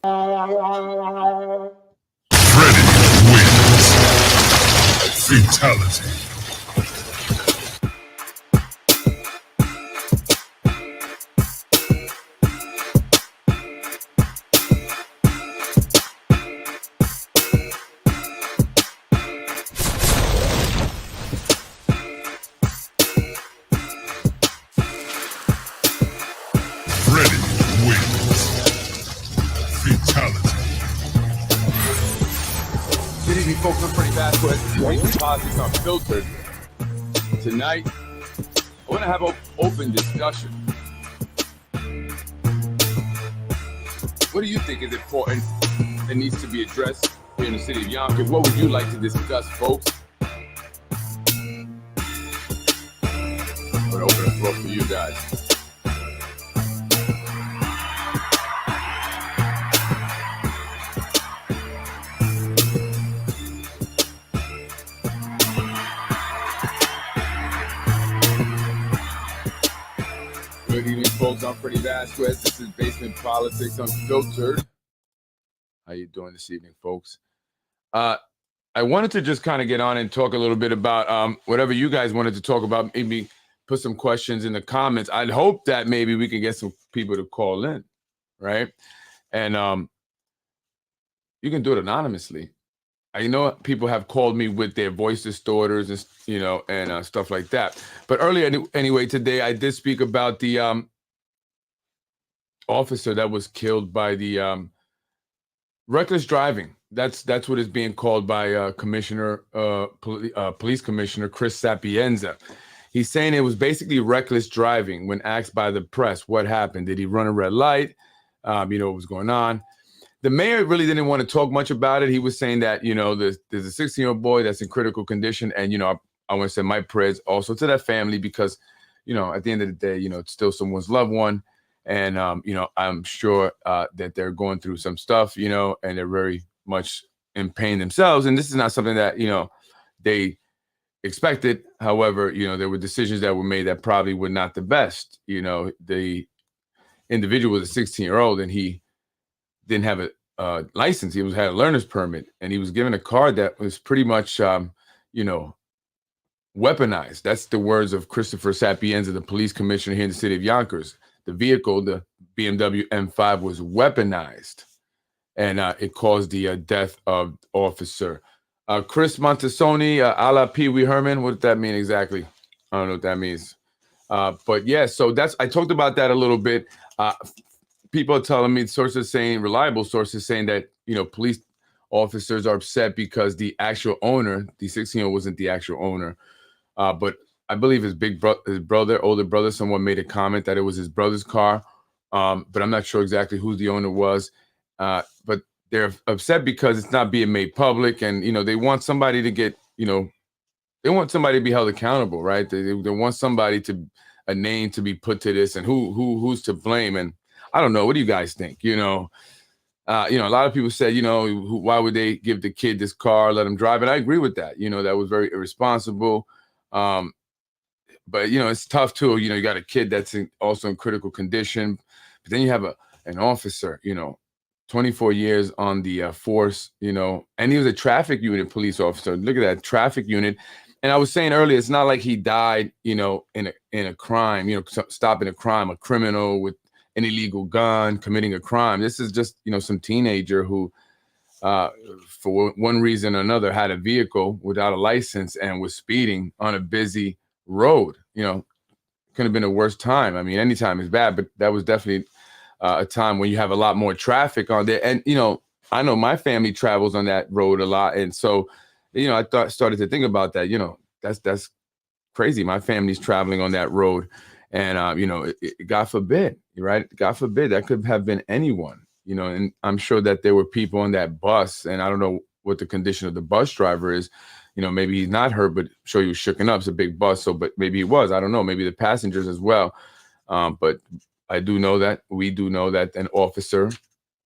Freddy wins. Fatality. Freddy wins. Fatality. Good evening, folks. I'm Freddie Vasquez. Basement Politics Unfiltered. Tonight, I want to have an open discussion. What do you think is important that needs to be addressed here in the city of Yonkers? What would you like to discuss, folks? I'm going to open the floor for you guys. Good evening, folks. I'm Freddie Vasquez. This is Basement Politics Unfiltered. How you doing this evening, folks? I wanted to just kind of get on and talk a little bit about whatever you guys wanted to talk about. Maybe put some questions in the comments. I'd hope that maybe we can get some people to call in, right? And you can do it anonymously. I know people have called me with their voice distorters and and stuff like that. But earlier, anyway, today I did speak about the officer that was killed by the reckless driving. That's what is being called by police commissioner Chris Sapienza. He's saying it was basically reckless driving. When asked by the press what happened, did he run a red light? What was going on? The mayor really didn't want to talk much about it. He was saying that, there's a 16-year-old boy that's in critical condition. And, I want to say my prayers also to that family because, at the end of the day, it's still someone's loved one. And, I'm sure that they're going through some stuff, and they're very much in pain themselves. And this is not something that, they expected. However, there were decisions that were made that probably were not the best. The individual was a 16-year-old and he didn't have a license. He had a learner's permit, and he was given a car that was pretty much, weaponized. That's the words of Christopher Sapienza, the police commissioner here in the city of Yonkers. The vehicle, the BMW M5, was weaponized, and it caused the death of officer Chris Montesoni, a la Pee Wee Herman. What did that mean exactly? I don't know what that means. But yeah, so I talked about that a little bit. People are telling me, reliable sources saying that, police officers are upset because the actual owner, the 16-year-old wasn't the actual owner. But I believe his older brother, someone made a comment that it was his brother's car. But I'm not sure exactly who the owner was. But they're upset because it's not being made public. And, they want somebody to get, they want somebody to be held accountable, right? They want somebody a name to be put to this, and who's to blame. And I don't know. What do you guys think? A lot of people said, why would they give the kid this car, let him drive it? I agree with that. That was very irresponsible. But, it's tough too. You got a kid that's also in critical condition, but then you have an officer, 24 years on the force, and he was a traffic unit police officer. Look at that traffic unit. And I was saying earlier, it's not like he died, in a crime, stopping a crime, a criminal with an illegal gun, committing a crime. This is just, some teenager who, for one reason or another, had a vehicle without a license and was speeding on a busy road. Could have been a worse time. I mean, any time is bad, but that was definitely a time when you have a lot more traffic on there. And, I know my family travels on that road a lot. And so, I started to think about that, that's crazy. My family's traveling on that road. And, God forbid, right? God forbid, that could have been anyone, and I'm sure that there were people on that bus, and I don't know what the condition of the bus driver is. Maybe he's not hurt, but I'm sure he was shooken up. It's a big bus. But maybe he was, I don't know, maybe the passengers as well. But we do know that an officer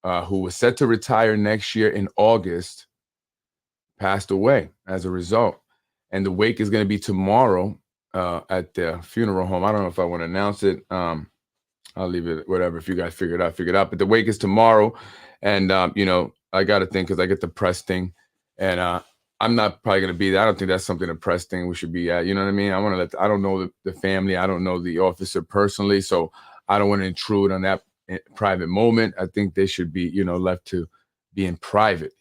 who was set to retire next year in August passed away as a result. And the wake is going to be tomorrow at the funeral home. I don't know if I want to announce it. I I'll leave it, whatever. If you guys figure it out, figure it out. But the wake is tomorrow. And, I got to think because I get the press thing. And I'm not probably going to be there. I don't think that's something the press thing we should be at. You know what I mean? I don't know the family. I don't know the officer personally. So I don't want to intrude on that private moment. I think they should be, left to be in private,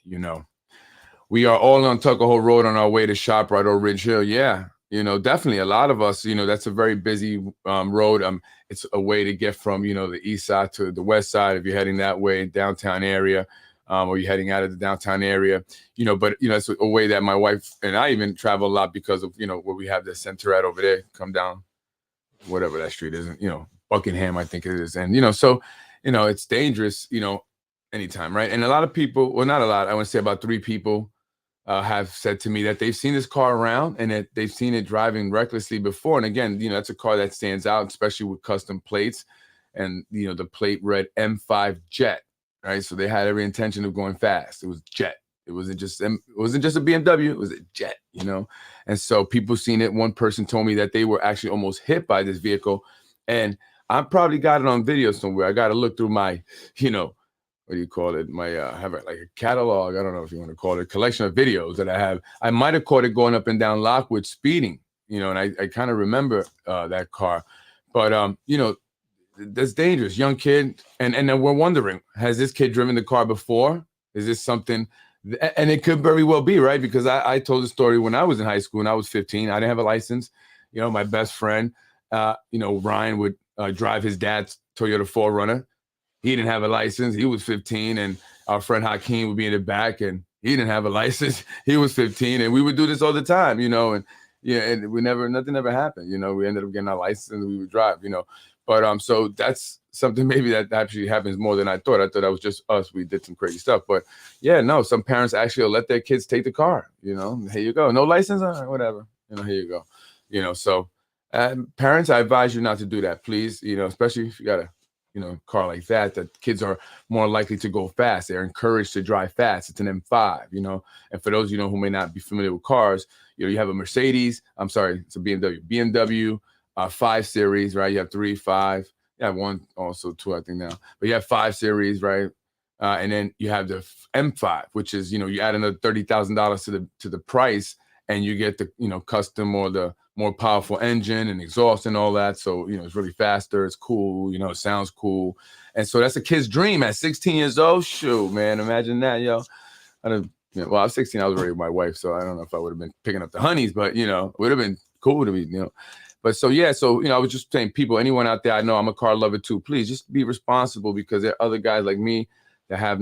We are all on Tuckahoe Road on our way to ShopRite or Ridge Hill. Yeah, definitely a lot of us, that's a very busy road. It's a way to get from, the east side to the west side if you're heading that way, downtown area, or you're heading out of the downtown area, but, it's a way that my wife and I even travel a lot because of, where we have the center at over there, come down, whatever that street is, Buckingham, I think it is. And, so, it's dangerous, anytime, right? And a lot of people, well, not a lot, I want to say about 3 people have said to me that they've seen this car around and that they've seen it driving recklessly before. And again, that's a car that stands out, especially with custom plates. And, the plate read M5 Jet, right? So they had every intention of going fast. It was Jet. It wasn't just a BMW, it was a Jet, And so people seen it. One person told me that they were actually almost hit by this vehicle. And I probably got it on video somewhere. I got to look through my, what do you call it? My I have like a catalog. I don't know if you want to call it a collection of videos that I have. I might have caught it going up and down Lockwood speeding, and I kind of remember that car. But that's dangerous. Young kid, and then we're wondering, has this kid driven the car before? Is this something? And it could very well be, right? Because I told the story when I was in high school and I was 15. I didn't have a license. My best friend, Ryan would drive his dad's Toyota 4Runner. He didn't have a license. He was 15. And our friend Hakeem would be in the back and he didn't have a license. He was 15. And we would do this all the time, and nothing ever happened. We ended up getting our license and we would drive, But so that's something maybe that actually happens more than I thought. I thought that was just us. We did some crazy stuff. But yeah, no, some parents actually will let their kids take the car, here you go. No license, all right, whatever. Here you go. So parents, I advise you not to do that, please, especially if you got a car like that kids are more likely to go fast. They're encouraged to drive fast. It's an M5, and for those, who may not be familiar with cars, you have a Mercedes. I'm sorry, it's a BMW 5 Series, right? You have 3, 5. You have 1, also 2, I think now. But you have 5 Series, right? And then you have the M5, which is, you add another $30,000 to the price, and you get the, custom or the more powerful engine and exhaust and all that. So, it's really faster. It's cool. It sounds cool. And so that's a kid's dream at 16 years old. Shoot, man, imagine that, yo. Well, I was 16. I was already with my wife, so I don't know if I would have been picking up the honeys, but, it would have been cool to be, But so, yeah, so, I was just saying, people, anyone out there, I know I'm a car lover too, please just be responsible, because there are other guys like me that have,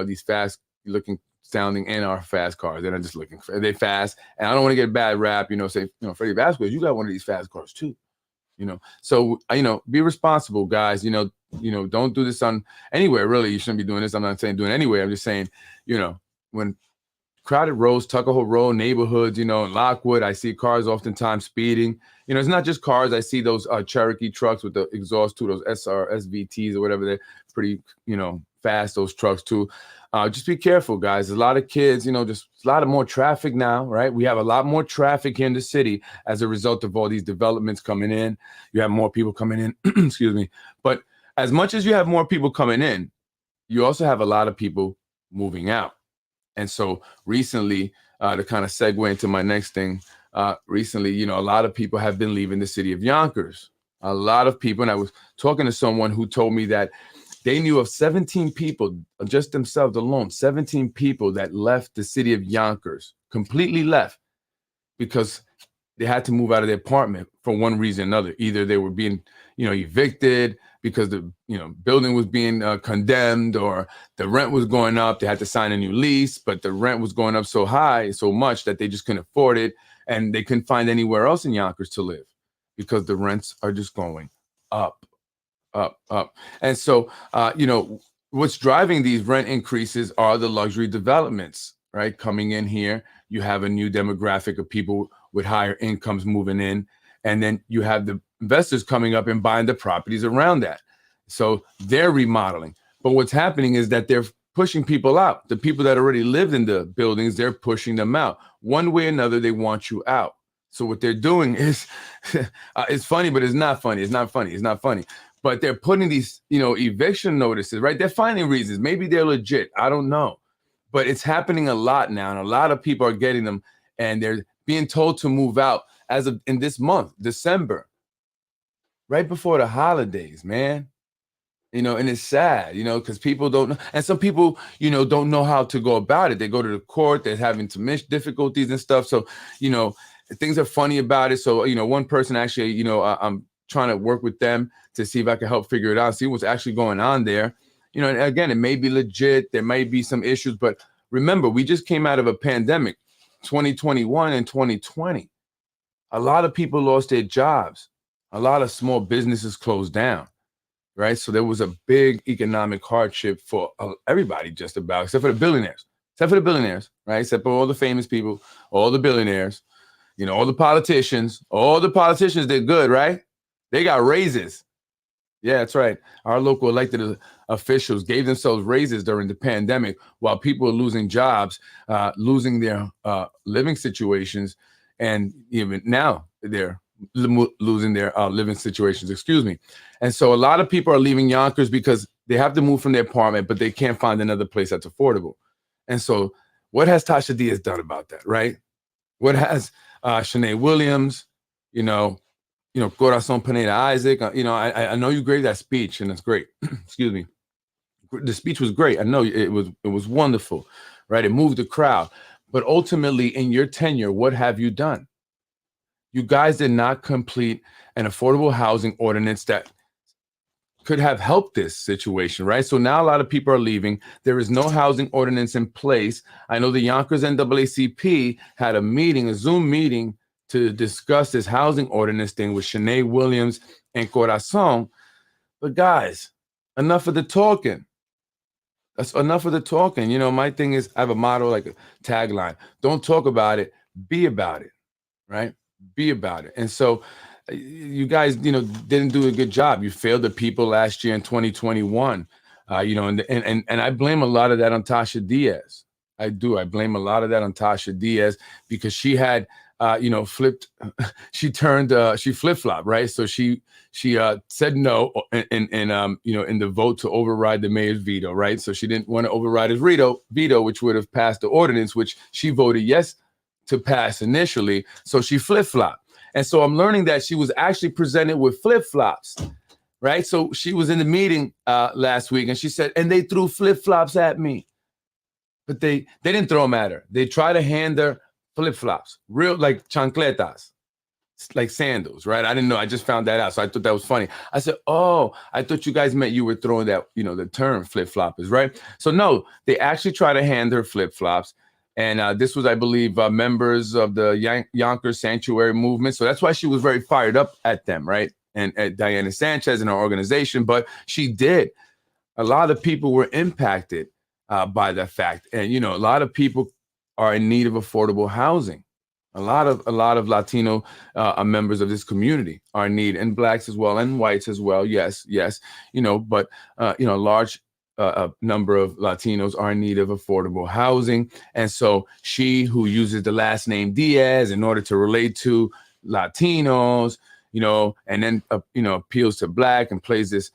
these fast looking sounding and our fast cars. They're not just looking for, they're fast. And I don't want to get a bad rap, say, Freddie Vasquez, you got one of these fast cars too, So, be responsible, guys, don't do this on anywhere, really. You shouldn't be doing this. I'm not saying doing it anyway. I'm just saying, when crowded roads, Tuckahoe Road, neighborhoods, in Lockwood, I see cars oftentimes speeding. It's not just cars. I see those Cherokee trucks with the exhaust too, those SVTs or whatever. They're pretty, fast, those trucks too. Just be careful, guys. There's a lot of kids, just a lot of more traffic now, right? We have a lot more traffic here in the city as a result of all these developments coming in. You have more people coming in, excuse me. But as much as you have more people coming in, you also have a lot of people moving out. And so recently, to kind of segue into my next thing, recently, a lot of people have been leaving the city of Yonkers. A lot of people, and I was talking to someone who told me that they knew of 17 people, just themselves alone, 17 people that left the city of Yonkers, completely left, because they had to move out of their apartment for one reason or another. Either they were being, evicted because the, building was being condemned, or the rent was going up. They had to sign a new lease, but the rent was going up so high, so much that they just couldn't afford it. And they couldn't find anywhere else in Yonkers to live because the rents are just going up. And so, what's driving these rent increases are the luxury developments, right? Coming in here, you have a new demographic of people with higher incomes moving in, and then you have the investors coming up and buying the properties around that. So they're remodeling. But what's happening is that they're pushing people out. The people that already lived in the buildings, they're pushing them out. One way or another, they want you out. So what they're doing is, it's funny, but it's not funny. It's not funny. but they're putting these, eviction notices, right? They're finding reasons. Maybe they're legit. I don't know. But it's happening a lot now, and a lot of people are getting them, and they're being told to move out as of in this month, December, right before the holidays, man. And it's sad, because people don't know, and some people, don't know how to go about it. They go to the court, they're having some difficulties and stuff. So, things are funny about it. So, one person actually, I'm trying to work with them to see if I can help figure it out, see what's actually going on there. And again, it may be legit, there might be some issues, but remember, we just came out of a pandemic, 2021 and 2020. A lot of people lost their jobs. A lot of small businesses closed down. Right. So there was a big economic hardship for everybody, just about, except for the billionaires, right? Except for all the famous people, all the billionaires, all the politicians. All the politicians did good, right? They got raises. Yeah, that's right. Our local elected officials gave themselves raises during the pandemic while people were losing jobs, losing their living situations. And even now they're losing their living situations, excuse me. And so a lot of people are leaving Yonkers because they have to move from their apartment, but they can't find another place that's affordable. And so what has Tasha Diaz done about that, right? What has Shanae Williams, Corazon Pineda Isaac, I know you gave that speech and it's great. Excuse me. The speech was great. I know it was wonderful, right? It moved the crowd. But ultimately, in your tenure, what have you done? You guys did not complete an affordable housing ordinance that could have helped this situation, right? So now a lot of people are leaving. There is no housing ordinance in place. I know the Yonkers NAACP had a Zoom meeting to discuss this housing ordinance thing with Shanae Williams and Corazon. But guys, enough of the talking. That's enough of the talking. My thing is, I have a motto, like a tagline: don't talk about it, be about it, right? Be about it. And so you guys, didn't do a good job. You failed the people last year in 2021. And I blame a lot of that on Tasha Diaz. I do. I blame a lot of that on Tasha Diaz because she had, flipped. She flip-flopped, right? So she said no in the vote to override the mayor's veto, right? So she didn't want to override his veto, which would have passed the ordinance, which she voted yes to pass initially. So she flip-flopped. And so I'm learning that she was actually presented with flip-flops, right? So she was in the meeting last week and she said, and they threw flip-flops at me. But they didn't throw them at her. They tried to hand her flip-flops, real like chancletas, like sandals, right? I didn't know. I just found that out. So I thought that was funny. I said, oh, I thought you guys meant you were throwing that, the term flip-floppers, right? So no, they actually tried to hand her flip-flops. And this was, I believe, members of the Yonkers Sanctuary movement. So that's why she was very fired up at them, right? And at Diana Sanchez and her organization. But she did. A lot of people were impacted by that fact. And, a lot of people are in need of affordable housing. A lot of Latino members of this community are in need, and blacks as well, and whites as well. Yes. But, a large number of Latinos are in need of affordable housing. And so she, who uses the last name Diaz in order to relate to Latinos, and then, appeals to black and plays this,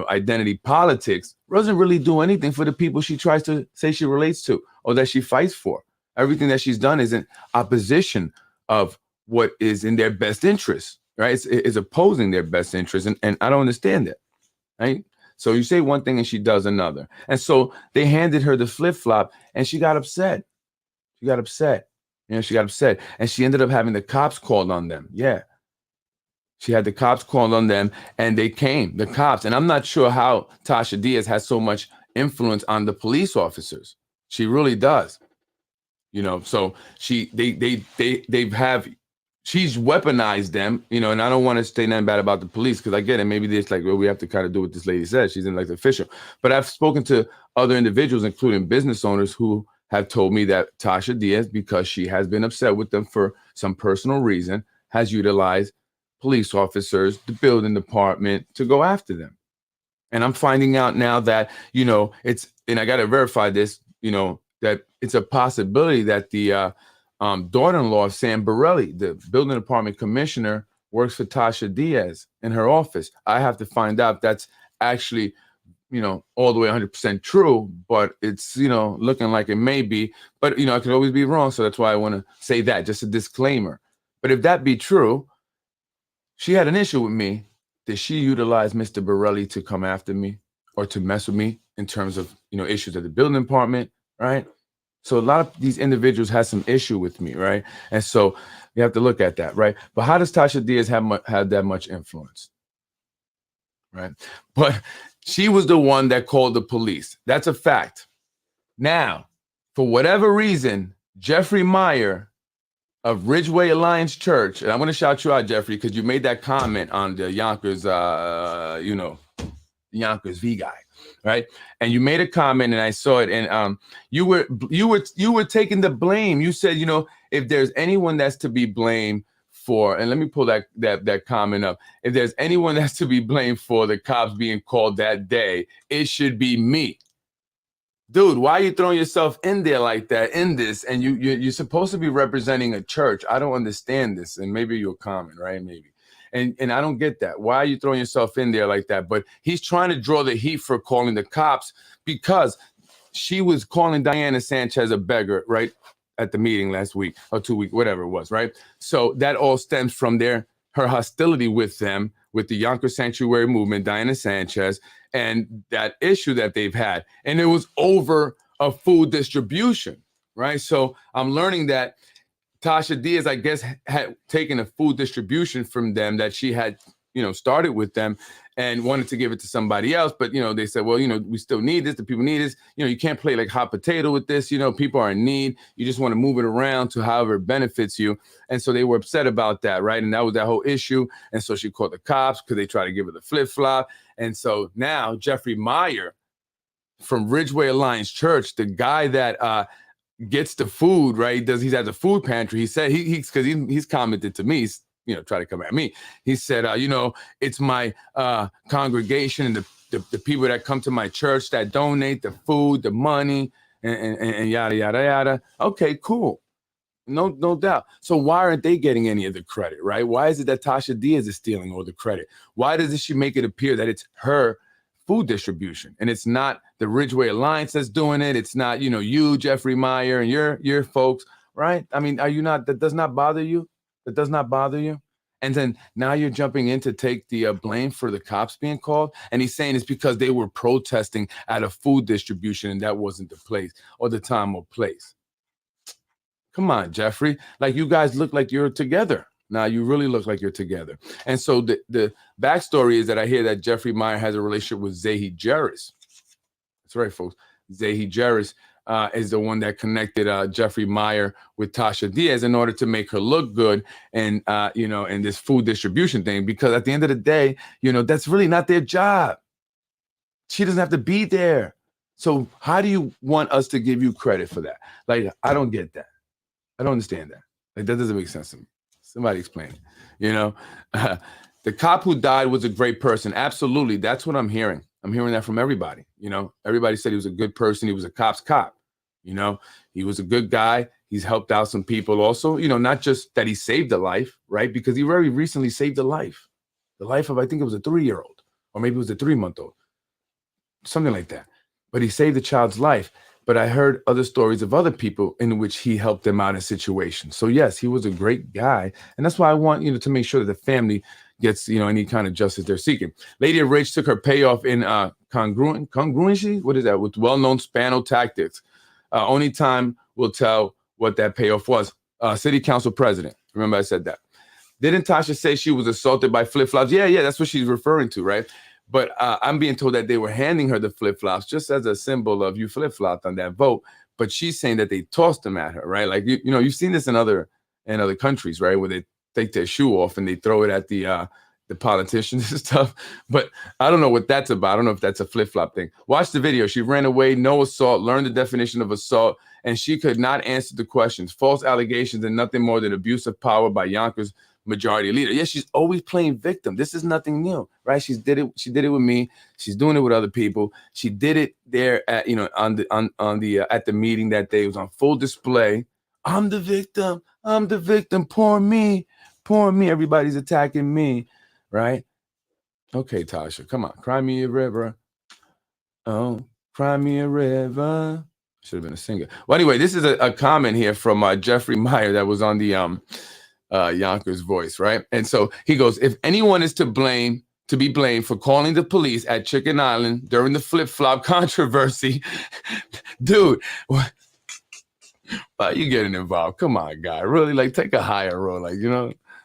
identity politics, doesn't really do anything for the people she tries to say she relates to or that she fights for. Everything that she's done is in opposition of what is in their best interest, right? It's opposing their best interest. And I don't understand that, right? So you say one thing and she does another. And so they handed her the flip-flop and she got upset. She got upset. And she ended up having the cops called on them. Yeah. She had the cops called on them and they came, the cops. And I'm not sure how Tasha Diaz has so much influence on the police officers. She really does. So she's weaponized them, and I don't want to say nothing bad about the police because I get it. Maybe it's like, well, we have to kind of do what this lady says. She's in like the official. But I've spoken to other individuals, including business owners, who have told me that Tasha Diaz, because she has been upset with them for some personal reason, has utilized police officers, the building department, to go after them. And I'm finding out now that, and I got to verify this, that it's a possibility that the daughter-in-law of Sam Borelli, the building department commissioner works for Tasha Diaz in her office. I have to find out if that's actually, all the way 100% true, but it's, looking like it may be, but, I could always be wrong. So that's why I want to say that, just a disclaimer. But if that be true, she had an issue with me. Did she utilize Mr. Borelli to come after me or to mess with me in terms of, issues at the building department, right? So a lot of these individuals had some issue with me, right? And so you have to look at that, right? But how does Tasha Diaz have that much influence, right? But she was the one that called the police. That's a fact. Now, for whatever reason, Jeffrey Meyer of Ridgeway Alliance Church, and I'm going to shout you out, Jeffrey, because you made that comment on the Yonkers, Yonkers V guy, right? And you made a comment, and I saw it, and you were taking the blame. You said, if there's anyone that's to be blamed for, and let me pull that comment up. If there's anyone that's to be blamed for the cops being called that day, it should be me. Dude, why are you throwing yourself in there like that in this? And you're supposed to be representing a church. I don't understand this. And maybe you'll comment, right? Maybe. And I don't get that. Why are you throwing yourself in there like that? But he's trying to draw the heat for calling the cops because she was calling Diana Sanchez a beggar, right? At the meeting last week or 2 weeks, whatever it was, right? So that all stems from her hostility with them, with the Yonkers Sanctuary Movement, Diana Sanchez, and that issue that they've had. And it was over a food distribution, right? So I'm learning that Tasha Diaz, I guess, had taken a food distribution from them that she had, started with them and wanted to give it to somebody else. But, they said, well, we still need this. The people need this. You can't play like hot potato with this. People are in need. You just want to move it around to however it benefits you. And so they were upset about that, right? And that was that whole issue. And so she called the cops because they tried to give her the flip-flop. And so now Jeffrey Meyer from Ridgeway Alliance Church, the guy that gets the food, right? He's at the food pantry. He said he's commented to me, try to come at me. He said, it's my congregation and the people that come to my church that donate the food, the money, and yada yada yada. Okay, cool. No doubt. So why aren't they getting any of the credit, right? Why is it that Tasha Diaz is stealing all the credit? Why does she make it appear that it's her food distribution and it's not the Ridgeway Alliance that's doing it? It's not, you, Jeffrey Meyer, and your folks, right? I mean, are you not? That does not bother you? That does not bother you? And then now you're jumping in to take the blame for the cops being called. And he's saying it's because they were protesting at a food distribution and that wasn't the place or the time or place. Come on, Jeffrey. Like, you guys look like you're together. Now you really look like you're together. And so the backstory is that I hear that Jeffrey Meyer has a relationship with Zahi Jerris. That's right, folks. Zahi Jerris is the one that connected Jeffrey Meyer with Tasha Diaz in order to make her look good and, in this food distribution thing. Because at the end of the day, that's really not their job. She doesn't have to be there. So how do you want us to give you credit for that? Like, I don't get that. I don't understand that. Like, that doesn't make sense to me. Somebody explain it. The cop who died was a great person. Absolutely. That's what I'm hearing. I'm hearing that from everybody. Everybody said he was a good person. He was a cop's cop. He was a good guy. He's helped out some people also, not just that he saved a life, right? Because he very recently saved a life. The life of, I think it was a 3-year-old, or maybe it was a 3-month-old, something like that. But he saved the child's life. But I heard other stories of other people in which he helped them out in situations. So yes, he was a great guy. And that's why I want, to make sure that the family gets, any kind of justice they're seeking. Lady of Rage took her payoff in congruency. What is that? With well-known Spano tactics. Only time will tell what that payoff was. City council president. Remember I said that. Didn't Tasha say she was assaulted by flip-flops? Yeah, that's what she's referring to, right? But I'm being told that they were handing her the flip-flops just as a symbol of you flip-flopped on that vote. But she's saying that they tossed them at her, right? Like, you've seen this in other countries, right? Where they take their shoe off and they throw it at the politicians and stuff. But I don't know what that's about. I don't know if that's a flip-flop thing. Watch the video. She ran away, no assault, learned the definition of assault, and she could not answer the questions. False allegations and nothing more than abuse of power by Yonkers majority leader. Yeah, she's always playing victim. This is nothing new, right? She did it with me. She's doing it with other people. She did it there at on the at the meeting that day. It was on full display. I'm the victim. Poor me. Poor me. Everybody's attacking me, right? Okay, Tasha, come on. Cry me a river. Oh, cry me a river. Should have been a singer. Well, anyway, this is a comment here from Jeffrey Meyer that was on the Yonkers Voice, right? And so he goes, if anyone is to be blamed for calling the police at Chicken Island during the flip-flop controversy, dude, why are you getting involved? Come on, guy. Really, like, take a higher road. Like,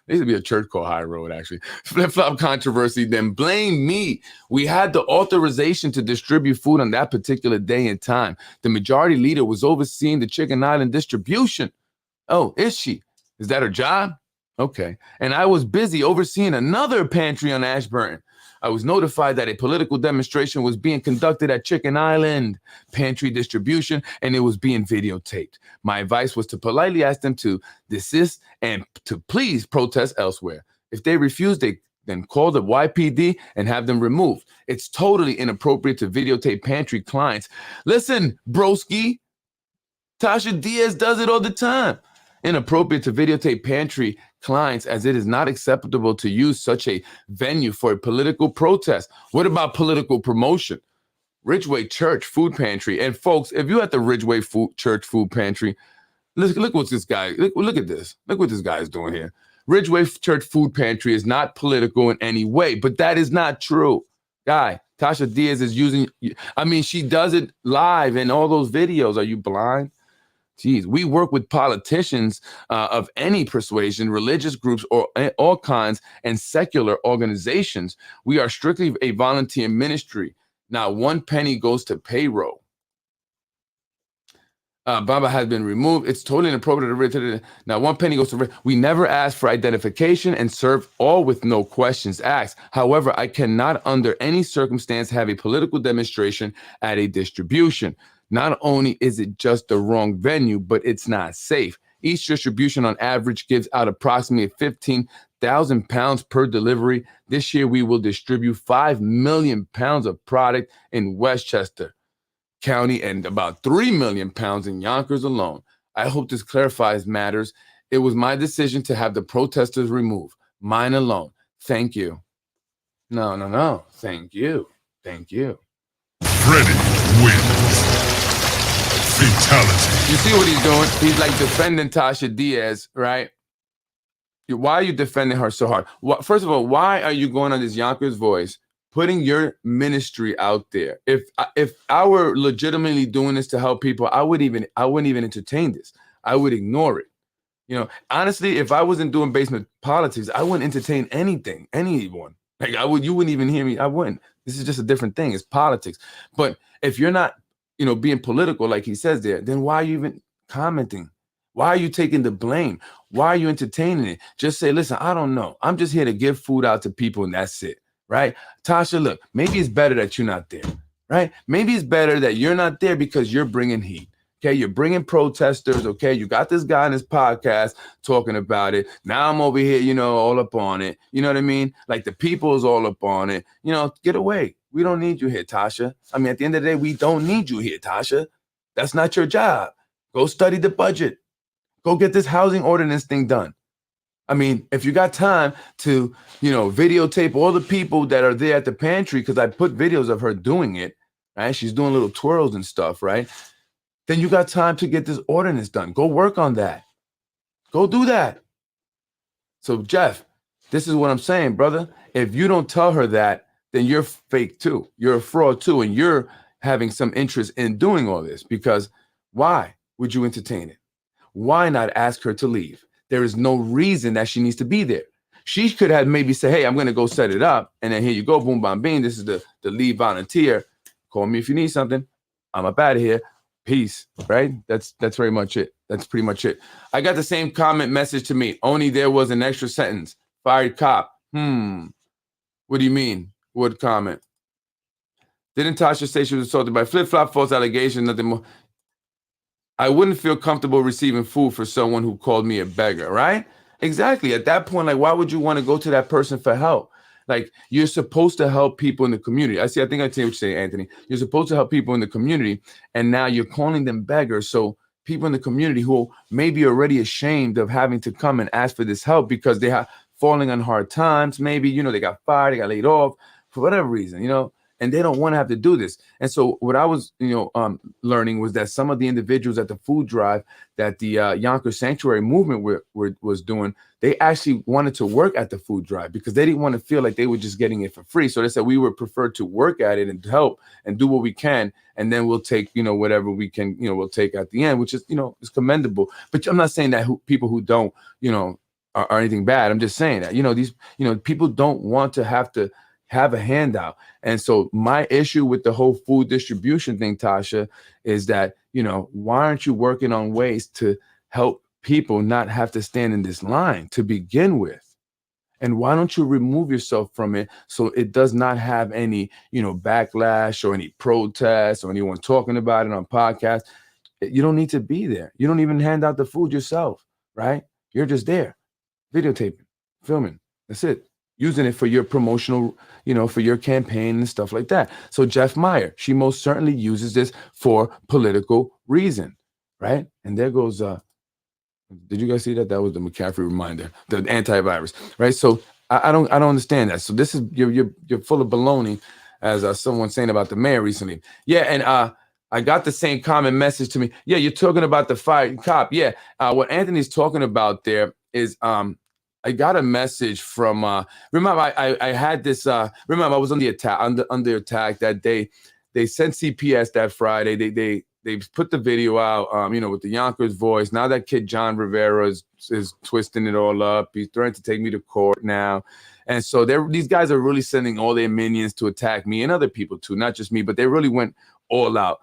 there used to be a church called High Road, actually. Flip-flop controversy, then blame me. We had the authorization to distribute food on that particular day and time. The majority leader was overseeing the Chicken Island distribution. Oh, is she? Is that her job? Okay. And I was busy overseeing another pantry on Ashburn. I was notified that a political demonstration was being conducted at Chicken Island pantry distribution, and it was being videotaped. My advice was to politely ask them to desist and to please protest elsewhere. If they refuse, they then call the YPD and have them removed. It's totally inappropriate to videotape pantry clients. Listen, broski, Tasha Diaz does it all the time. Inappropriate to videotape pantry clients, as it is not acceptable to use such a venue for a political protest. What about political promotion? Ridgeway Church Food Pantry. And folks, if you're at the Ridgeway Church Food Pantry, look what this guy, look at this. Look what this guy is doing here. Ridgeway Church Food Pantry is not political in any way, but that is not true. Guy, Tasha Diaz is using, she does it live in all those videos. Are you blind? Geez, we work with politicians of any persuasion, religious groups, or all kinds, and secular organizations. We are strictly a volunteer ministry. Not one penny goes to payroll. Baba has been removed. It's totally inappropriate. Now, one penny goes to. We never ask for identification and serve all with no questions asked. However, I cannot, under any circumstance, have a political demonstration at a distribution. Not only is it just the wrong venue, but it's not safe. Each distribution on average gives out approximately 15,000 pounds per delivery. This year, we will distribute 5 million pounds of product in Westchester County and about 3 million pounds in Yonkers alone. I hope this clarifies matters. It was my decision to have the protesters removed. Mine alone. Thank you. No. Thank you. Freddie wins. Fatality. You see what he's doing? He's like defending Tasha Diaz, right? Why are you defending her so hard? First of all, why are you going on this Yonkers Voice, putting your ministry out there? If I were legitimately doing this to help people, I wouldn't even entertain this. I would ignore it. Honestly, if I wasn't doing basement politics, I wouldn't entertain anyone. Like you wouldn't even hear me. I wouldn't. This is just a different thing. It's politics. But if you're not, being political, like he says there, then why are you even commenting? Why are you taking the blame? Why are you entertaining it? Just say, listen, I don't know. I'm just here to give food out to people and that's it, right? Tasha, look, maybe it's better that you're not there, right? Maybe it's better that you're not there because you're bringing heat. Okay, you're bringing protesters. Okay, you got this guy on his podcast talking about it. Now I'm over here, all up on it. You know what I mean? Like the people is all up on it. Get away. We don't need you here, Tasha. At the end of the day, we don't need you here, Tasha. That's not your job. Go study the budget. Go get this housing ordinance thing done. If you got time to, videotape all the people that are there at the pantry, because I put videos of her doing it, right? She's doing little twirls and stuff, right? Then you got time to get this ordinance done. Go work on that. Go do that. So, Jeff, this is what I'm saying, brother. If you don't tell her that, then you're fake too. You're a fraud too. And you're having some interest in doing all this, because why would you entertain it? Why not ask her to leave? There is no reason that she needs to be there. She could have maybe said, hey, I'm going to go set it up. And then here you go, boom, bam, bing. This is the lead volunteer. Call me if you need something. I'm up out of here. Peace, right? That's very much it. That's pretty much it. I got the same comment message to me. Only there was an extra sentence. Fired cop. What do you mean? What comment? Didn't Tasha say she was assaulted by flip-flop, false allegation, nothing more? I wouldn't feel comfortable receiving food for someone who called me a beggar, right? Exactly. At that point, like, why would you want to go to that person for help? Like, you're supposed to help people in the community. I think I see what you're saying, Anthony. You're supposed to help people in the community, and now you're calling them beggars. So people in the community who may be already ashamed of having to come and ask for this help because they have falling on hard times. Maybe, they got fired, they got laid off for whatever reason, and they don't want to have to do this. And so what I was, learning was that some of the individuals at the food drive that the Yonkers Sanctuary movement was doing, they actually wanted to work at the food drive because they didn't want to feel like they were just getting it for free. So they said we would prefer to work at it and help and do what we can, and then we'll take, whatever we can, we'll take at the end, which is, is commendable. But I'm not saying that people who don't, are anything bad. I'm just saying that, these, people don't want to have a handout. And so my issue with the whole food distribution thing, Tasha, is that, why aren't you working on ways to help people not have to stand in this line to begin with? And why don't you remove yourself from it so it does not have any, backlash or any protests or anyone talking about it on podcasts? You don't need to be there. You don't even hand out the food yourself, right? You're just there, videotaping, filming. That's it. Using it for your promotional, for your campaign and stuff like that. So Jeff Meyer, she most certainly uses this for political reason, right? And there goes, did you guys see that? That was the McCaffrey reminder, the antivirus, right? So I don't understand that. So this is, you're full of baloney, as someone saying about the mayor recently. Yeah, and I got the same comment message to me. Yeah, you're talking about the fired cop. Yeah, what Anthony's talking about there is, I got a message from remember I had this remember I was on the attack under attack that day. They sent CPS that Friday. They put the video out with the Yonkers voice. Now that kid John Rivera is twisting it all up. He's threatening to take me to court now. And so these guys are really sending all their minions to attack me and other people too, not just me, but they really went all out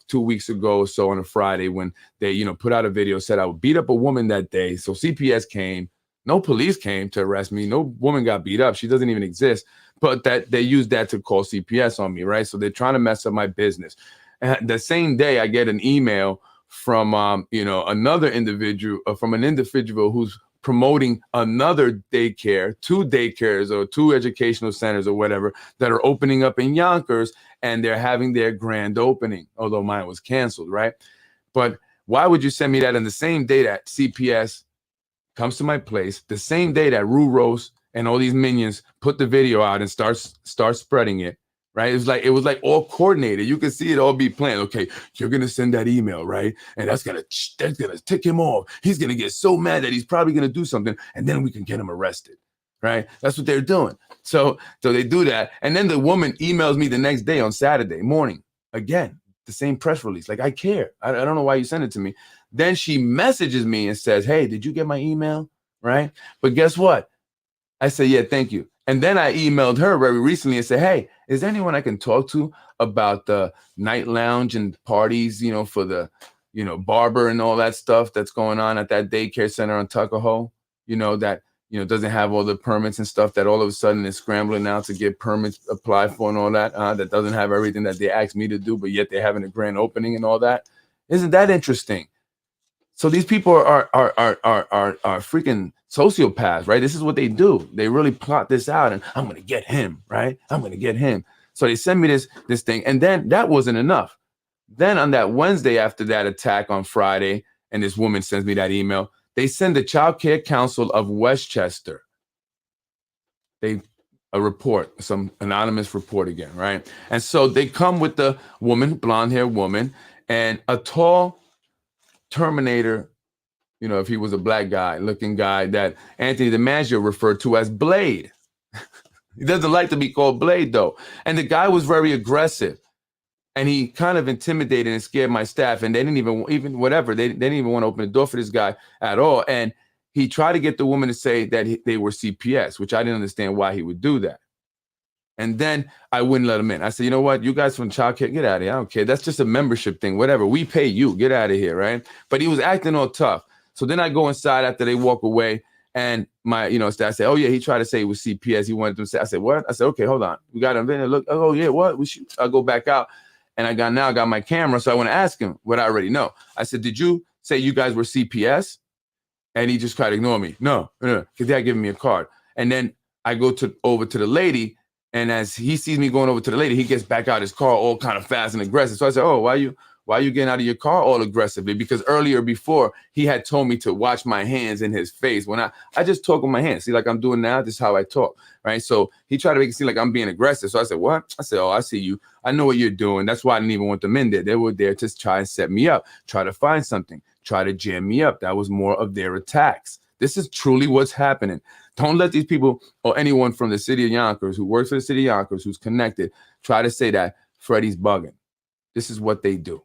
2 weeks ago or so on a Friday when they put out a video, said I would beat up a woman that day. So CPS came. No police came to arrest me. No woman got beat up. She doesn't even exist. But that they used that to call CPS on me, right? So they're trying to mess up my business. And the same day, I get an email from another individual, from an individual who's promoting another daycare, 2 daycares or 2 educational centers or whatever that are opening up in Yonkers, and they're having their grand opening, although mine was canceled, right? But why would you send me that in the same day that CPS comes to my place, the same day that Rue Rose and all these minions put the video out and start spreading it, right? It was like all coordinated. You can see it all be planned. Okay, you're gonna send that email, right? And that's gonna tick him off. He's gonna get so mad that he's probably gonna do something, and then we can get him arrested, right? That's what they're doing. So they do that, and then the woman emails me the next day on Saturday morning again, the same press release. Like, I care. I don't know why you sent it to me. Then she messages me and says, hey, did you get my email? Right? But guess what? I said, yeah, thank you. And then I emailed her very recently and said, hey, is there anyone I can talk to about the night lounge and parties, for the, barber and all that stuff that's going on at that daycare center on Tuckahoe, that, doesn't have all the permits and stuff that all of a sudden is scrambling now to get permits applied for and all that, that doesn't have everything that they asked me to do, but yet they're having a grand opening and all that. Isn't that interesting? So these people are freaking sociopaths, right? This is what they do. They really plot this out, and I'm gonna get him, right? I'm gonna get him. So they send me this thing, and then that wasn't enough. Then on that Wednesday after that attack on Friday, and this woman sends me that email, they send the Child Care Council of Westchester. A report, some anonymous report again, right? And so they come with the woman, blonde-haired woman, and a tall Terminator, if he was a black guy looking guy that Anthony DiMaggio referred to as Blade. He doesn't like to be called Blade though. And the guy was very aggressive, and he kind of intimidated and scared my staff. And they didn't even whatever. They didn't even want to open the door for this guy at all. And he tried to get the woman to say that they were CPS, which I didn't understand why he would do that. And then I wouldn't let him in. I said, you know what? You guys from Child Care, get out of here. I don't care. That's just a membership thing. Whatever. We pay you. Get out of here, right? But he was acting all tough. So then I go inside after they walk away, and my, staff say, oh yeah, he tried to say it was CPS. He wanted them to say. I said, what? I said, okay, hold on. We got him in and look. Oh yeah, what? I go back out, and I got my camera, so I want to ask him what I already know. I said, did you say you guys were CPS? And he just tried to ignore me. No, because they're giving me a card. And then I go over to the lady. And as he sees me going over to the lady, he gets back out his car all kind of fast and aggressive. So I said, oh, why Why are you getting out of your car all aggressively? Because earlier before, he had told me to watch my hands in his face. When I just talk with my hands. See, like I'm doing now, this is how I talk, right? So he tried to make it seem like I'm being aggressive. So I said, what? I said, oh, I see you. I know what you're doing. That's why I didn't even want them in there. They were there to try and set me up, try to find something, try to jam me up. That was more of their attacks. This is truly what's happening. Don't let these people or anyone from the city of Yonkers who works for the city of Yonkers, who's connected, try to say that Freddie's bugging. This is what they do.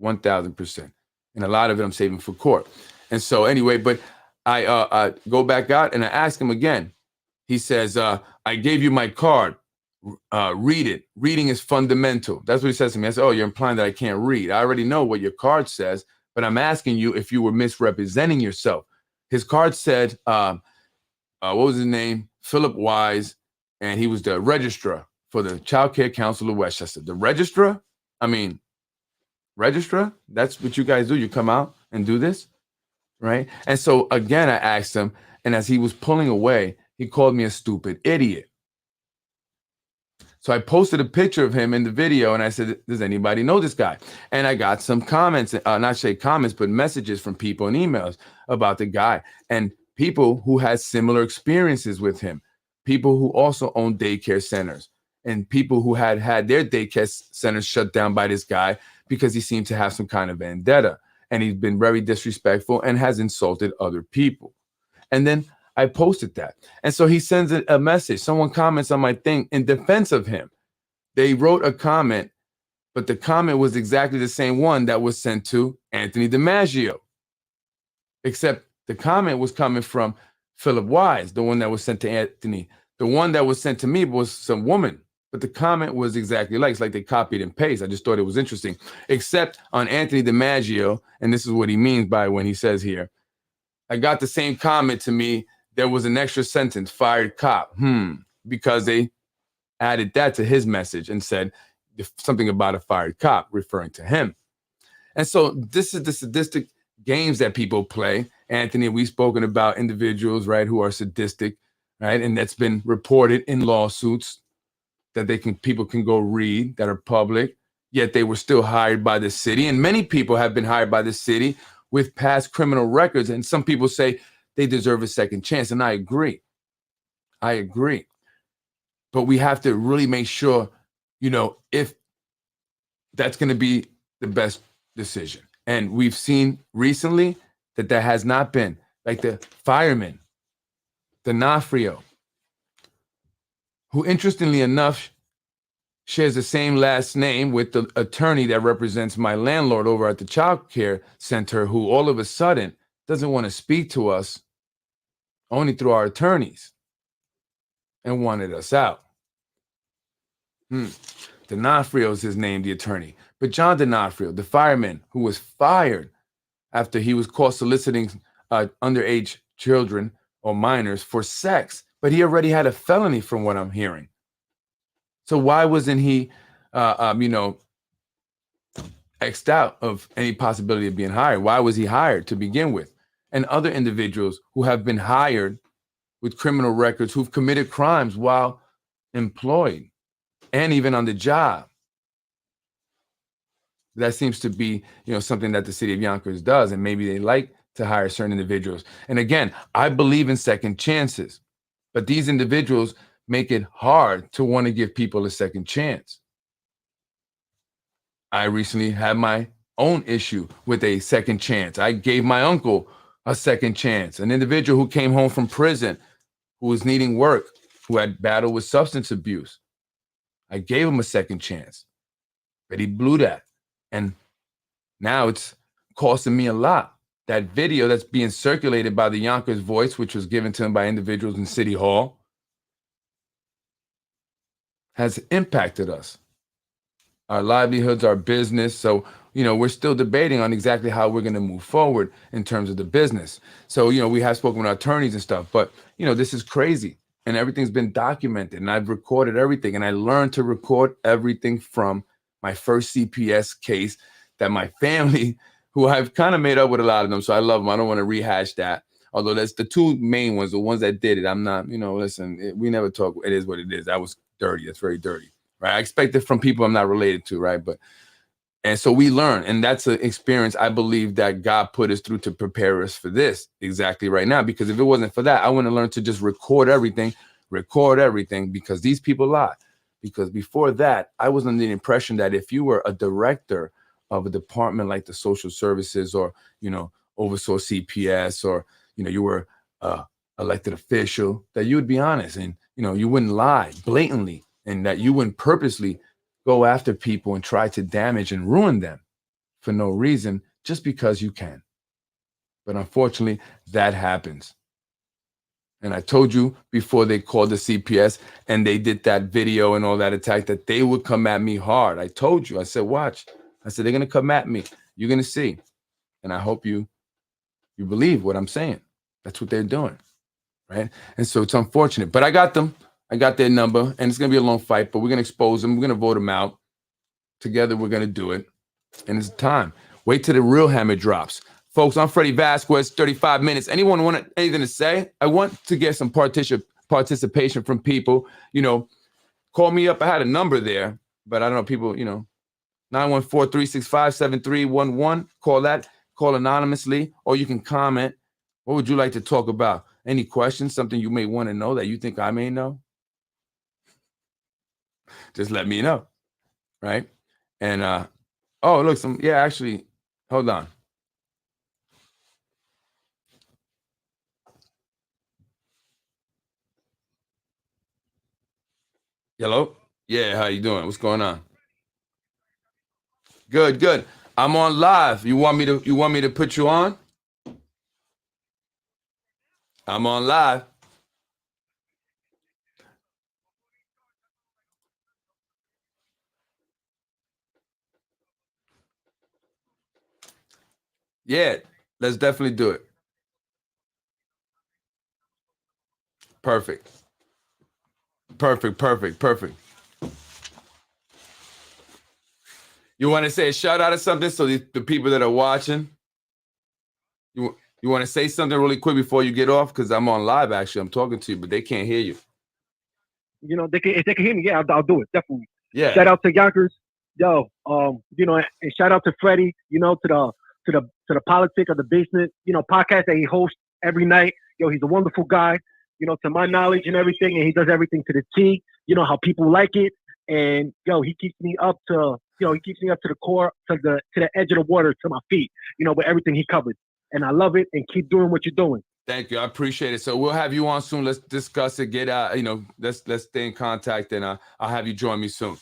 1,000%. And a lot of it I'm saving for court. And so anyway, but I go back out and I ask him again. He says, I gave you my card. Read it. Reading is fundamental. That's what he says to me. I said, oh, you're implying that I can't read. I already know what your card says, but I'm asking you if you were misrepresenting yourself. His card said, what was his name? Philip Wise, and he was the registrar for the Child Care Council of Westchester. The registrar? I mean, registrar? That's what you guys do. You come out and do this, right? And so again, I asked him, and as he was pulling away, he called me a stupid idiot. So I posted a picture of him in the video, and I said, does anybody know this guy? And I got some comments, not say comments, but messages from people and emails about the guy, and people who had similar experiences with him, people who also own daycare centers, and people who had their daycare centers shut down by this guy because he seemed to have some kind of vendetta, and he's been very disrespectful and has insulted other people. And then I posted that. And so he sends a message. Someone comments on my thing in defense of him. They wrote a comment, but the comment was exactly the same one that was sent to Anthony DiMaggio, except the comment was coming from Philip Wise, the one that was sent to Anthony. The one that was sent to me was some woman, but the comment was exactly like, it's like they copied and pasted. I just thought it was interesting, except on Anthony DiMaggio, and this is what he means by when he says here, I got the same comment to me. There was an extra sentence, fired cop, because they added that to his message and said something about a fired cop referring to him. And so this is the sadistic games that people play. Anthony, we've spoken about individuals, right, who are sadistic, right? And that's been reported in lawsuits that people can go read that are public, yet they were still hired by the city. And many people have been hired by the city with past criminal records. And some people say they deserve a second chance. And I agree. But we have to really make sure, if that's going to be the best decision. And we've seen recently that has not been. Like the fireman, D'Onofrio, who interestingly enough shares the same last name with the attorney that represents my landlord over at the child care center, who all of a sudden doesn't want to speak to us only through our attorneys and wanted us out. D'Onofrio is his name, the attorney. But John D'Onofrio, the fireman who was fired after he was caught soliciting underage children or minors for sex, but he already had a felony from what I'm hearing. So why wasn't he, X'd out of any possibility of being hired? Why was he hired to begin with? And other individuals who have been hired with criminal records, who've committed crimes while employed and even on the job. That seems to be, something that the city of Yonkers does, and maybe they like to hire certain individuals. And again, I believe in second chances, but these individuals make it hard to want to give people a second chance. I recently had my own issue with a second chance. I gave my uncle a second chance, an individual who came home from prison, who was needing work, who had battled with substance abuse. I gave him a second chance, but he blew that. And now it's costing me a lot. That video that's being circulated by the Yonkers Voice, which was given to him by individuals in City Hall, has impacted us, our livelihoods, our business. So, we're still debating on exactly how we're going to move forward in terms of the business. So, we have spoken with our attorneys and stuff, but, this is crazy and everything's been documented and I've recorded everything, and I learned to record everything from my first CPS case that my family, who I've kind of made up with a lot of them, so I love them. I don't want to rehash that. Although that's the two main ones, the ones that did it. I'm not, listen, we never talk. It is what it is. That was dirty. That's very dirty, right? I expect it from people I'm not related to, right? But And so we learn, and that's an experience I believe that God put us through to prepare us for this exactly right now. Because if it wasn't for that, I wouldn't have learned to just record everything, because these people lie. Because before that, I was under the impression that if you were a director of a department like the social services, or, oversaw CPS, or, you were elected official, that you would be honest, and, you wouldn't lie blatantly, and that you wouldn't purposely go after people and try to damage and ruin them for no reason, just because you can. But unfortunately, that happens. And I told you before they called the CPS and they did that video and all that attack, that they would come at me hard. I told you, I said, watch. I said, they're going to come at me. You're going to see. And I hope you believe what I'm saying. That's what they're doing. Right. And so it's unfortunate, but I got them. I got their number, and it's going to be a long fight, but we're going to expose them. We're going to vote them out. Together, we're going to do it. And it's time. Wait till the real hammer drops. Folks, I'm Freddie Vasquez, 35 minutes. Anyone want anything to say? I want to get some participation from people. Call me up. I had a number there, but I don't know, people, 914-365-7311. Call that. Call anonymously, or you can comment. What would you like to talk about? Any questions, something you may want to know that you think I may know? Just let me know, right? And, oh, look, actually, hold on. Hello? Yeah, how you doing? What's going on? Good, good. I'm on live. You want me to put you on? I'm on live. Yeah, let's definitely do it. Perfect. Perfect, perfect, perfect. You want to say a shout out or something so the people that are watching? You want to say something really quick before you get off? Because I'm on live, actually. I'm talking to you, but they can't hear you. If they can hear me, yeah, I'll do it definitely. Yeah. Shout out to Yonkers, yo. And shout out to Freddie, to the politic of the basement, podcast that he hosts every night. Yo, he's a wonderful guy, to my knowledge and everything, and he does everything to the T. You know how people like it, and he keeps me up to, the core, to the edge of the water, to my feet, with everything he covers, and I love it. And keep doing what you're doing. Thank you. I appreciate it. So we'll have you on soon. Let's discuss it. Get out. Let's stay in contact, and I'll have you join me soon.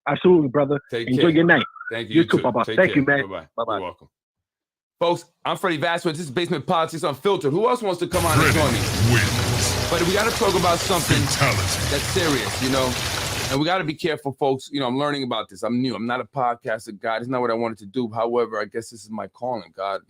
Absolutely, brother. Enjoy your night. Thank you. You too, Papa. Thank you, man. Bye-bye. Bye-bye. You're welcome. Folks, I'm Freddie Vasquez. This is Basement Politics Unfiltered. Who else wants to come on and join me? Wins. But we got to talk about something Fatality. that's serious, and we got to be careful, folks. I'm learning about this. I'm new. I'm not a podcaster. God, it's not what I wanted to do. However, I guess this is my calling. God,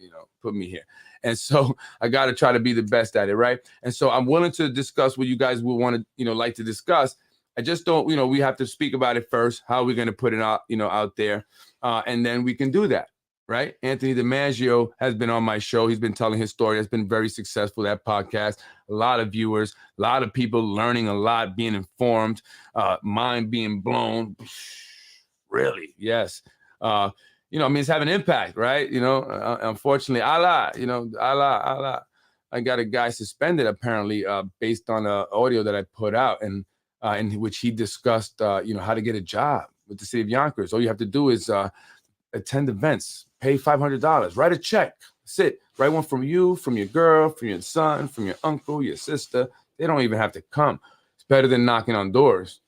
put me here. And so I got to try to be the best at it, right? And so I'm willing to discuss what you guys would want to, like to discuss. I just don't, we have to speak about it first. How are we going to put it out, out there? And then we can do that, right? Anthony DiMaggio has been on my show. He's been telling his story. It's been very successful, that podcast. A lot of viewers, a lot of people learning a lot, being informed, mind being blown. Really? Yes. It's having an impact, right? Unfortunately, Allah. I got a guy suspended apparently based on an audio that I put out, and in which he discussed, how to get a job with the city of Yonkers. All you have to do is attend events, pay $500, write a check, sit, write one from you, from your girl, from your son, from your uncle, your sister. They don't even have to come. It's better than knocking on doors,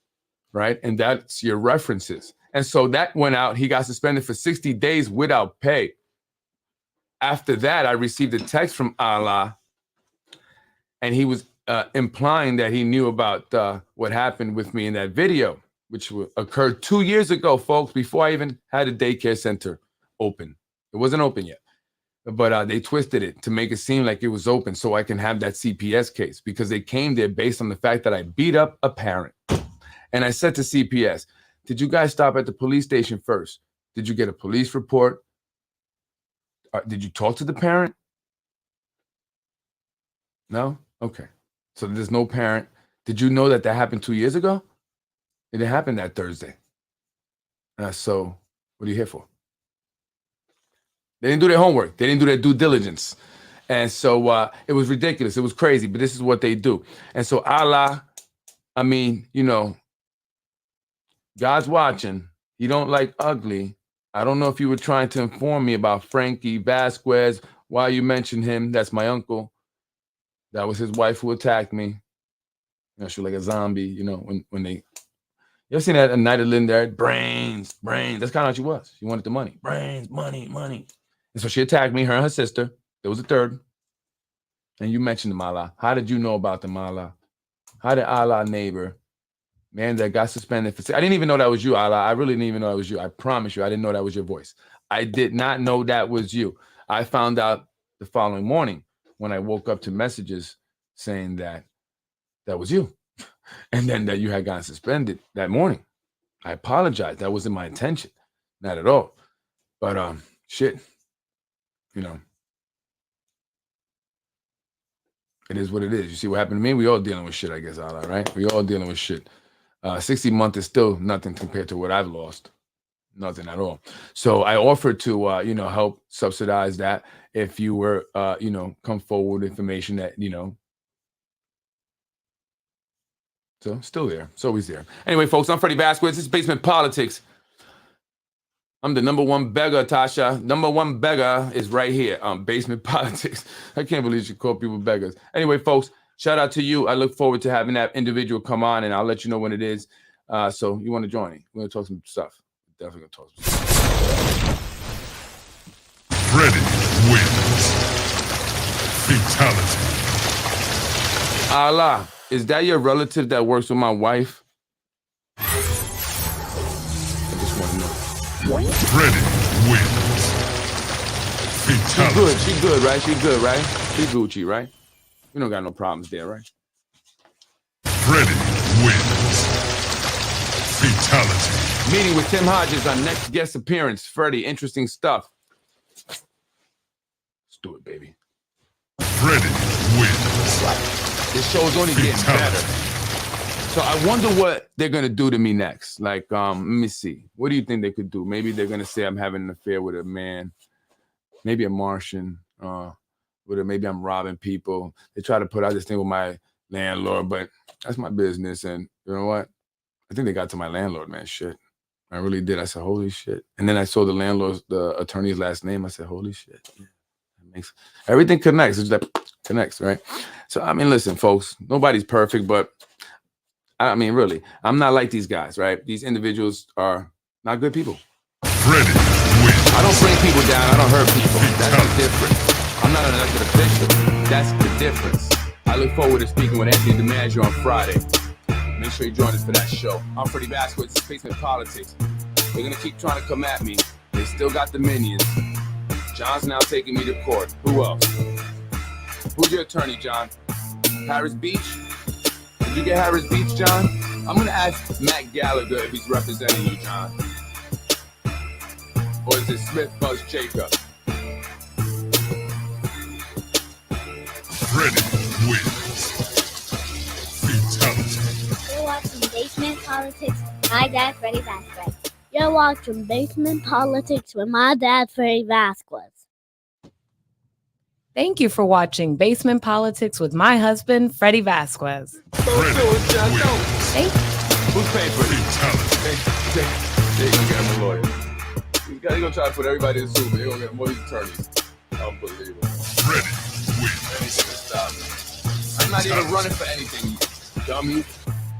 right? And that's your references. And so that went out. He got suspended for 60 days without pay. After that, I received a text from Allah, and he was implying that he knew about what happened with me in that video, which occurred 2 years ago, folks, before I even had a daycare center open. It wasn't open yet, but they twisted it to make it seem like it was open so I can have that CPS case, because they came there based on the fact that I beat up a parent. And I said to CPS, did you guys stop at the police station first? Did you get a police report? Did you talk to the parent? No? Okay. So there's no parent. Did you know that happened 2 years ago? It didn't happen that Thursday. So what are you here for? They didn't do their homework. They didn't do their due diligence. And so it was ridiculous. It was crazy, but this is what they do. And so Allah, I mean, you know, God's watching. He don't like ugly. I don't know if you were trying to inform me about Frankie Vasquez. Why you mentioned him? That's my uncle. That was his wife who attacked me. You know, she was like a zombie, you know, when they, you ever seen that A Night of Living There? Brains. That's kind of how she was. She wanted the money. Brains, money. And so she attacked me, her and her sister. There was a third. And you mentioned the Mala. How did you know about the Mala? How did Allah neighbor, man that got suspended for, I didn't even know that was you, Allah. I really didn't even know that was you. I promise you, I didn't know that was your voice. I did not know that was you. I found out the following morning when I woke up to messages saying that was you. And then that you had gotten suspended that morning. I apologize. That wasn't my intention. Not at all. But shit, you know, it is what it is. You see what happened to me? We all dealing with shit, I guess, Allah, right? We all dealing with shit. 60 months is still nothing compared to what I've lost. Nothing at all. So I offered to, you know, help subsidize that if you were, you know, come forward with information that, you know. So still there. It's always there. Anyway, folks, I'm Freddie Vasquez. This is Basement Politics. I'm the number one beggar, Tasha. Number one beggar is right here. Basement Politics. I can't believe you call people beggars. Anyway, folks, shout out to you. I look forward to having that individual come on, and I'll let you know when it is. So you want to join me? We're going to talk some stuff. Definitely going to talk some stuff. Freddie wins. Fatality. Allah, is that your relative that works with my wife? I just want to know. Freddie wins. Fatality. She good, right? She good, right? She Gucci, right? We don't got no problems there, right? Freddie wins. Fatality. Meeting with Tim Hodges on next guest appearance. Freddie, interesting stuff. Let's do it, baby. Freddie wins. This show's only getting better. So I wonder what they're gonna do to me next. Like, let me see. What do you think they could do? Maybe they're gonna say I'm having an affair with a man, maybe a Martian. Maybe I'm robbing people. They try to put out this thing with my landlord, but that's my business. And you know what? I think they got to my landlord, man. Shit. I really did. I said, holy shit. And then I saw the attorney's last name. I said, holy shit. Yeah, that makes everything connects. It's like connects, right? So I mean, listen, folks, nobody's perfect, but I mean, really, I'm not like these guys, right? These individuals are not good people. Freddie wins. I don't bring people down. I don't hurt people. That's the difference. I'm not an elected official. That's the difference. I look forward to speaking with Anthony DiMaggio on Friday. Make sure you join us for that show. I'm Freddie Vasquez, Basement Politics. They're going to keep trying to come at me. They still got the minions. John's now taking me to court. Who else? Who's your attorney, John? Harris Beach? Did you get Harris Beach, John? I'm going to ask Matt Gallagher if he's representing you, John. Or is it Smith Buzz Jacob? Freddie wins. Fatality. You're watching Basement Politics with my dad, Freddie Vasquez. You're watching Basement Politics with my dad, Freddie Vasquez. Thank you for watching Basement Politics with my husband, Freddie Vasquez. Don't do it, John. Don't. Thank you. Who's paying for this? Fatality. They're going to get him a lawyer. He's going to try to put everybody in the suit, but they're going to get more of these attorneys. Unbelievable. Freddie wins. Anything to stop me. I'm not even running for anything, you dummy.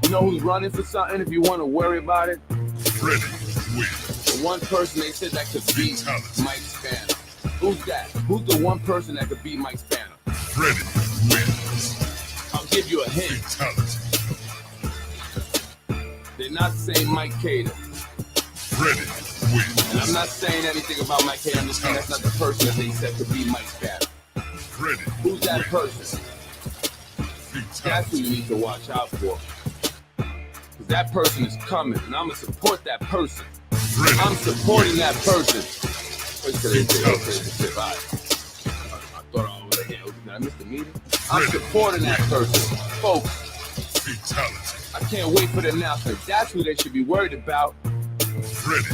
You know who's running for something if you want to worry about it? Freddie wins. The one person they said that could beat Fatality. Mike Spanner. Who's that? Who's the one person that could beat Mike Spanner? Freddie wins. I'll give you a hint. Fatality. They're not saying Mike Cater. Freddie wins. And I'm not saying anything about Mike Cater. I'm just saying that's not the person that they said could beat Mike Spanner. Freddie Who's that wins. person? That's who Fatality. you need to watch out for. Because that person is coming, and I'm going to support that person. Freddie I'm supporting that wins. person. I thought I was here. Did I miss the meeting? I'm supporting that person. Folks, Fatality. I can't wait for the announcement. That's who they should be worried about. Freddie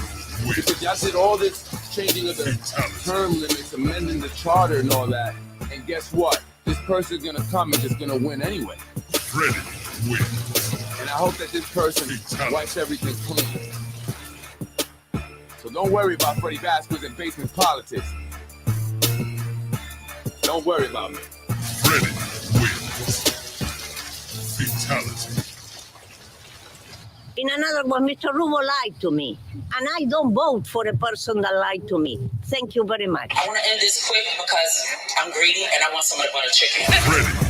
wins. Because y'all did all this changing of the Fatality. term limits, amending the charter and all that. And guess what? This person's gonna come and just gonna win anyway. Freddie wins. And I hope that this person Fatality. wipes everything clean. So don't worry about Freddie Vasquez and basement politics. Don't worry about me. Freddie wins. Fatality. In another one, Mr. Rubo lied to me. And I don't vote for a person that lied to me. Thank you very much. I want to end this quick because I'm greedy and I want some of the butter chicken. Freddie